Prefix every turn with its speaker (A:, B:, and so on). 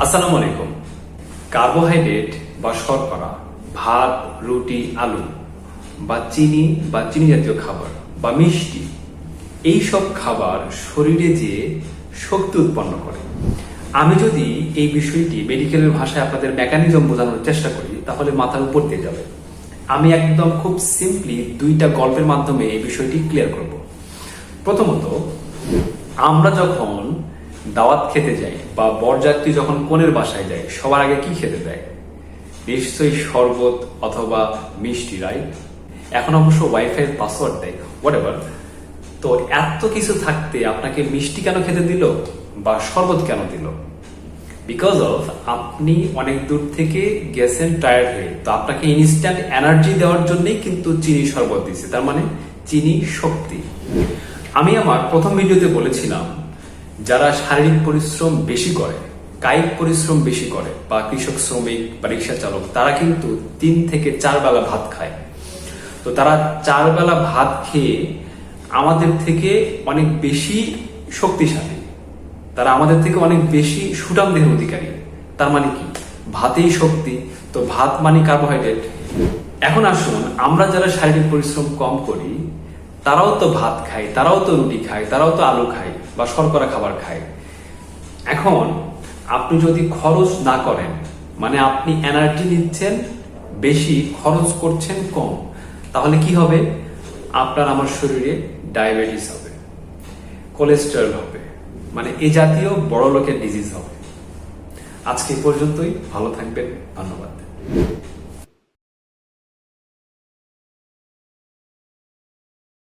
A: আসসালামু আলাইকুম। কার্বোহাইড্রেট বা শর্করা, ভাত, রুটি, আলু বা চিনি জাতীয় খাবার বা মিষ্টি, এই সব খাবার শরীরে যে শক্তি উৎপন্ন করে। আমি যদি এই বিষয়টি মেডিকেলের ভাষায় আপনাদের মেকানিজম বোঝানোর চেষ্টা করি তাহলে মাথার উপর দিয়ে যাবে। আমি একদম খুব সিম্পলি দুইটা গল্পের মাধ্যমে এই বিষয়টি ক্লিয়ার করব। প্রথমত, আমরা যখন দাওয়াত খেতে যাই বা বরযাত্রী যখন কনের বাসায় যায়, সবার আগে কি খেতে দেয়? নিশ্চয়ই শরবত অথবা মিষ্টি, রাইট? এখন অবশ্য ওয়াইফাই পাসওয়ার্ড দেয়, হোয়াটএভার। তো এত কিছু থাকতে আপনাকে মিষ্টি কেন খেতে দিল বা শরবত কেন দিল? বিকজ অফ আপনি অনেক দূর থেকে গেছেন টায়ার্ড হয়ে, তো আপনাকে ইনস্ট্যান্ট এনার্জি দেওয়ার জন্যই কিন্তু চিনি শরবত দিচ্ছে। তার মানে চিনি শক্তি। আমি আমার প্রথম ভিডিওতে বলেছিলাম, যারা শারীরিক পরিশ্রম বেশি করে, কায়িক পরিশ্রম বেশি করে, বা কৃষক, শ্রমিক বা রিক্সা চালক, তারা কিন্তু 3 থেকে 4 বেলা ভাত খায়। তো তারা 4 বেলা ভাত খেয়ে আমাদের থেকে অনেক বেশি শক্তিশালী, তারা আমাদের থেকে অনেক বেশি সুঠাম দেহের অধিকারী। তার মানে কি? ভাতেই শক্তি, তো ভাত মানে কার্বোহাইড্রেট। এখন আসুন, আমরা যারা শারীরিক পরিশ্রম কম করি, তারাও তো ভাত খায়, তারাও তো রুটি খায়, তারাও তো আলু খায় বা শর্করা খাবার খায়। এখন আপনি যদি খরচ না করেন, মানে আপনি এনার্জি নিচ্ছেন বেশি, খরচ করছেন কম, তাহলে কি হবে? আপনার আমার শরীরে ডায়াবেটিস হবে, কোলেস্টেরল হবে, মানে এ জাতীয় বড় লোকের ডিজিজ হবে। আজকে পর্যন্তই। ভালো থাকবেন। ধন্যবাদ।